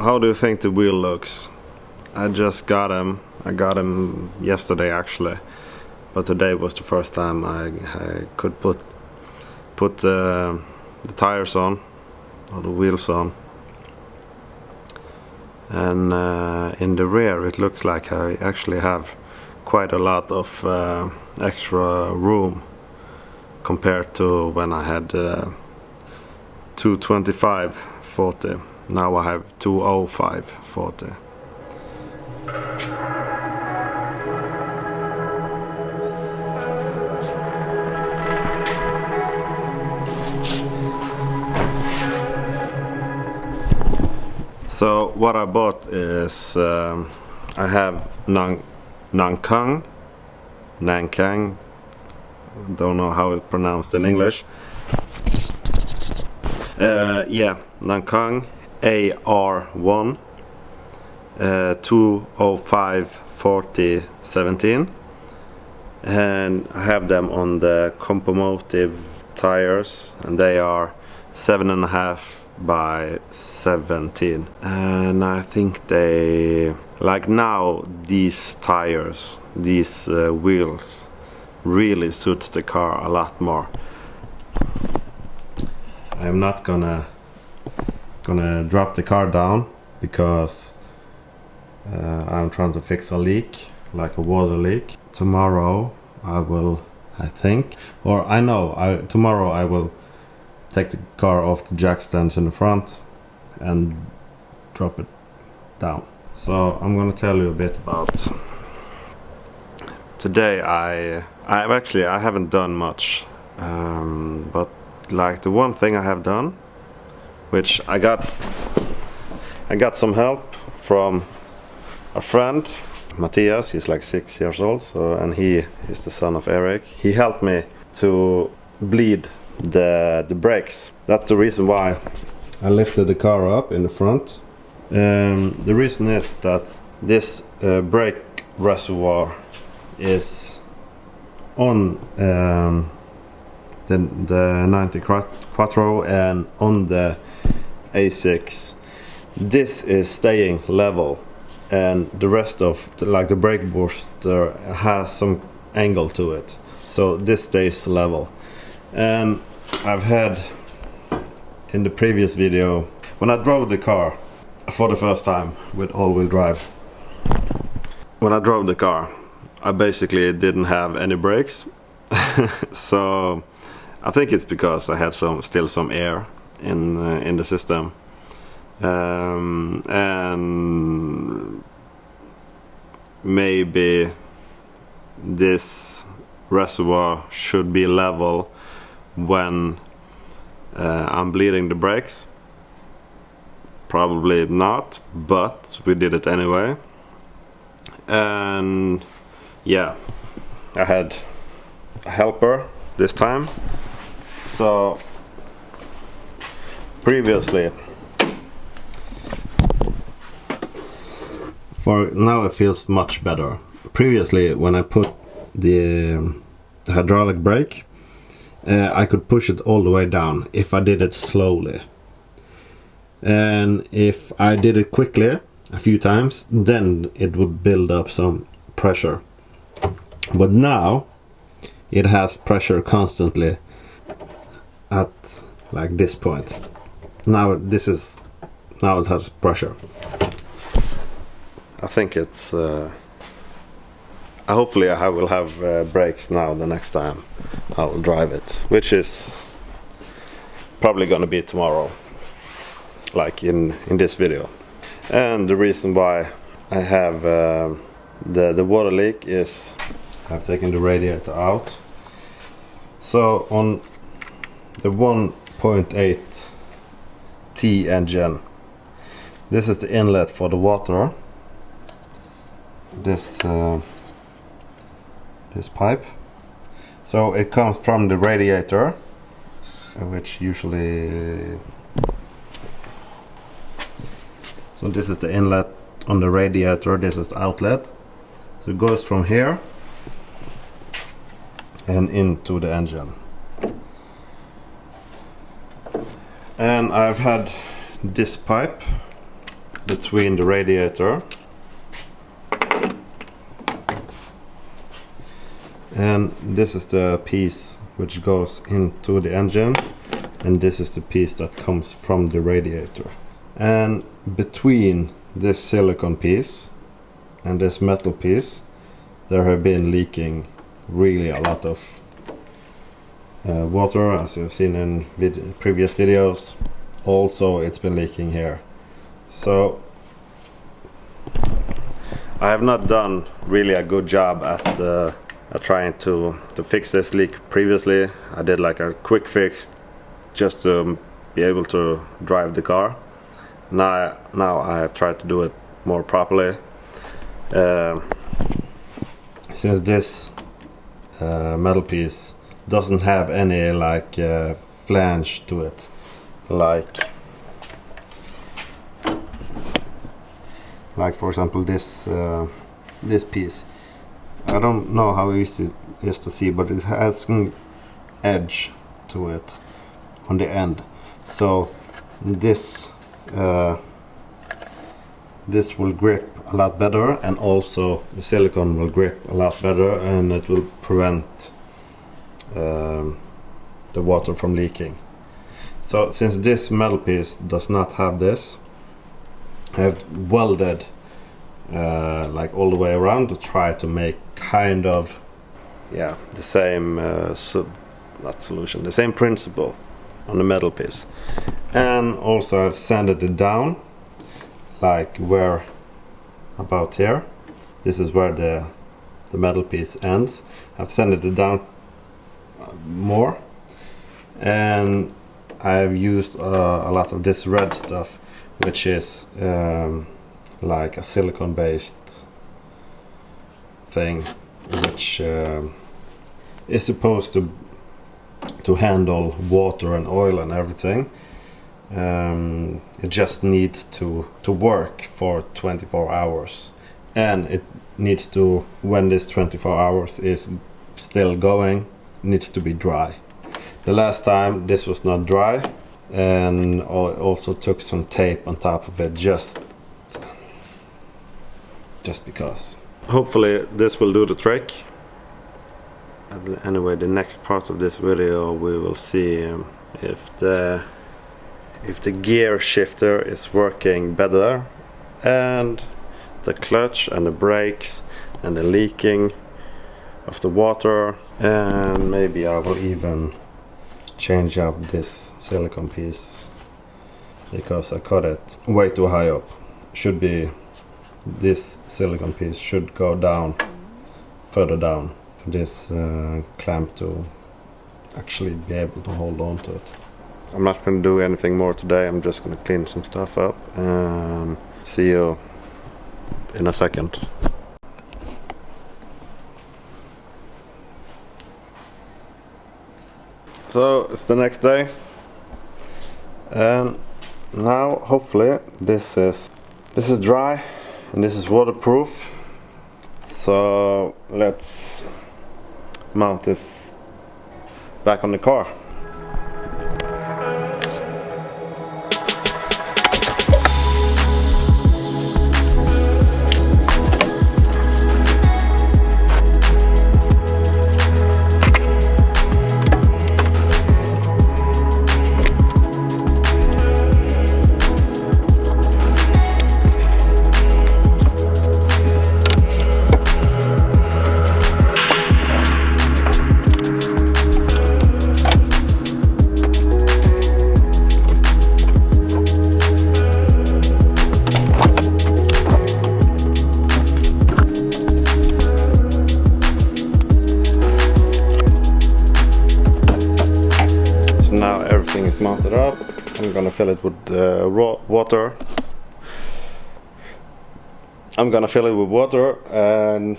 how do you think the wheel looks? I just got them. I got them yesterday actually, but today was the first time I could put the tires on, or the wheels on. And in the rear it looks like I actually have quite a lot of extra room compared to when I had 225/40. Now I have 205/40. So what I bought is I have Nankang, don't know how it's pronounced in English. Yeah, Nankang AR1 205/40/17, and I have them on the Compomotive tires, and they are 7.5 by 17, and I think they, like now, these tires, these wheels really suits the car a lot more. I'm not gonna drop the car down because I'm trying to fix a leak, like a water leak. Tomorrow I will, I think, or I know, tomorrow I will take the car off the jack stands in the front and drop it down. So I'm gonna tell you a bit about today. I haven't done much, but like the one thing I have done, which I got some help from a friend, Matthias. He's like 6 years old, so, and he is the son of Eric. He helped me to bleed the brakes. That's the reason why I lifted the car up in the front. The reason is that this brake reservoir is on the 90 Quattro and on the A6. This is staying level, and the rest of the brake booster has some angle to it, so this stays level. And I've had, in the previous video, when I drove the car for the first time with all-wheel drive, when I drove the car I basically didn't have any brakes. So I think it's because I had still some air in the system, and maybe this reservoir should be level when I'm bleeding the brakes. Probably not, but we did it anyway. And yeah, I had a helper this time. So previously, for now it feels much better. Previously, when I put the hydraulic brake, I could push it all the way down if I did it slowly, and if I did it quickly a few times, then it would build up some pressure. But now it has pressure constantly at like this point. Now it has pressure. I think it's hopefully I will have brakes now the next time I will drive it, which is probably gonna be tomorrow, like in this video. And the reason why I have the water leak is I've taken the radiator out. So on the 1.8 T engine, this is the inlet for the water, this pipe. So it comes from the radiator, which usually, so this is the inlet on the radiator, this is the outlet. So it goes from here and into the engine. And I've had this pipe between the radiator and this is the piece which goes into the engine, and this is the piece that comes from the radiator. And between this silicone piece and this metal piece there have been leaking really a lot of water, as you've seen in previous videos. Also it's been leaking here. So I have not done really a good job at trying to fix this leak previously. I did like a quick fix just to be able to drive the car. Now I have tried to do it more properly. Since this metal piece doesn't have any like flange to it, like for example this piece. I don't know how easy it is to see, but it has an edge to it on the end. So this will grip a lot better, and also the silicone will grip a lot better, and it will prevent the water from leaking. So since this metal piece does not have this, I have welded like all the way around to try to make kind of the same the same principle on the metal piece. And also I've sanded it down, like where about here. This is where the metal piece ends. I've sanded it down more, and I've used a lot of this red stuff, which is like a silicone based thing, which is supposed to handle water and oil and everything. It just needs to work for 24 hours, and it needs to, when this 24 hours is still going, needs to be dry. The last time this was not dry, and also took some tape on top of it just because. Hopefully this will do the trick. Anyway, the next part of this video we will see if the gear shifter is working better, and the clutch and the brakes and the leaking of the water, and maybe I will even change up this silicone piece because I cut it way too high up. Should be, this silicone piece should go down, further down, for this clamp to actually be able to hold on to it. I'm not going to do anything more today. I'm just going to clean some stuff up, and see you in a second. So it's the next day, and now hopefully this is dry and this is waterproof. So let's mount this back on the car. Now everything is mounted up. I'm gonna fill it with raw water. I'm gonna fill it with water and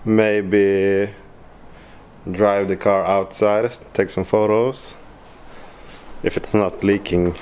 maybe drive the car outside, take some photos if it's not leaking.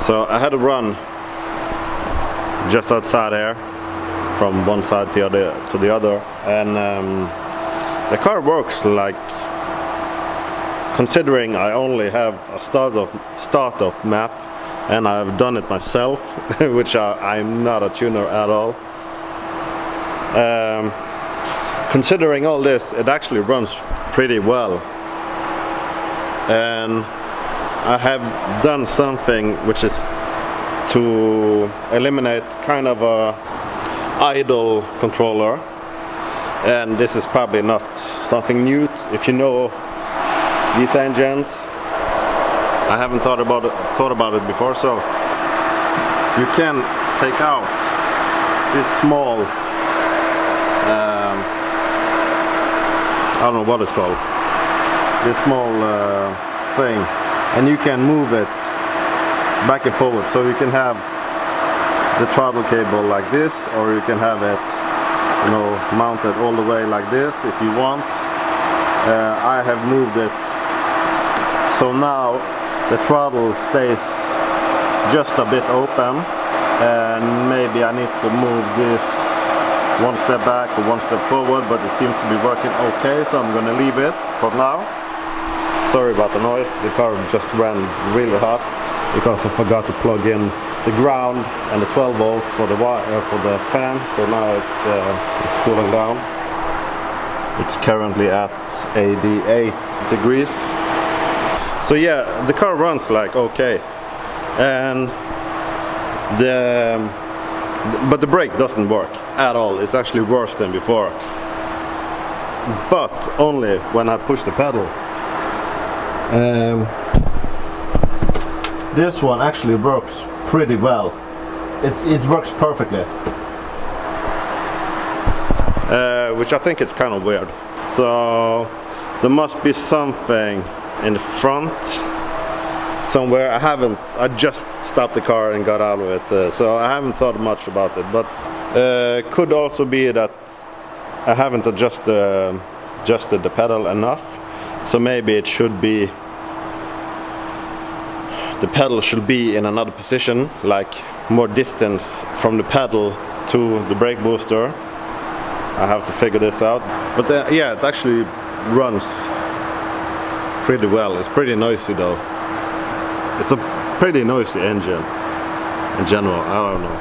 So I had to run just outside here from one side to the other, and the car works like, considering I only have a start of map and I've done it myself, which I'm not a tuner at all. Considering all this, it actually runs pretty well, and I have done something which is to eliminate kind of a idle controller, and this is probably not something new if you know these engines. I haven't thought about it before. So you can take out this small I don't know what it's called, this small thing, and you can move it back and forward. So you can have the throttle cable like this, or you can have it, you know, mounted all the way like this if you want. I have moved it so now the throttle stays just a bit open, and maybe I need to move this one step back or one step forward, but it seems to be working okay, so I'm gonna leave it for now. Sorry about the noise, the car just ran really hot because I forgot to plug in the ground and the 12 volt for the fan, so now it's cooling down. It's currently at 88 degrees. So yeah, the car runs like okay, and but the brake doesn't work at all. It's actually worse than before, but only when I push the pedal. This one actually works pretty well. It works perfectly, which I think is kind of weird. So there must be something in the front somewhere. I just stopped the car and got out of it, so I haven't thought much about it, but could also be that I haven't adjusted the pedal enough, so maybe it should be, the pedal should be in another position, like more distance from the pedal to the brake booster. I have to figure this out, but yeah, it actually runs pretty well. It's pretty noisy though. It's a pretty noisy engine in general, I don't know.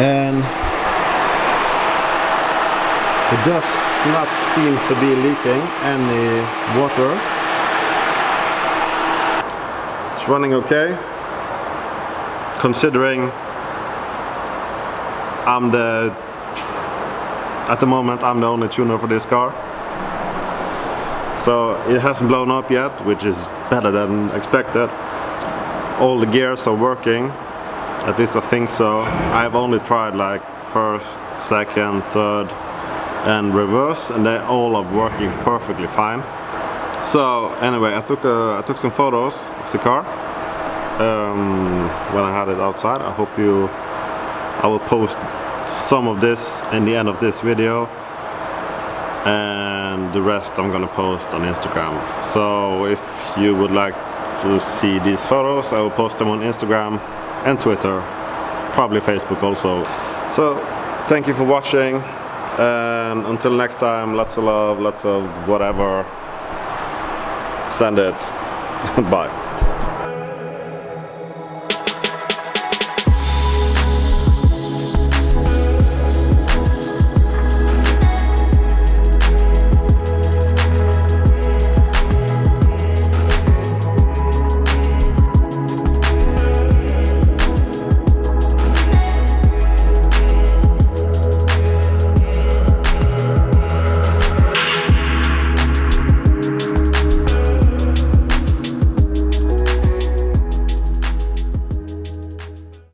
And it does not seem to be leaking any water. It's running okay, considering at the moment I'm the only tuner for this car. So it hasn't blown up yet, which is better than expected. All the gears are working, at least I think so. I've only tried like first, second, third and reverse, and they all are working perfectly fine. So anyway, I took some photos of the car when I had it outside. I will post some of this in the end of this video, and the rest I'm gonna post on Instagram. So if you would like to see these photos, I will post them on Instagram and Twitter, probably Facebook also. So thank you for watching, and until next time, lots of love, lots of whatever. Send it. Bye.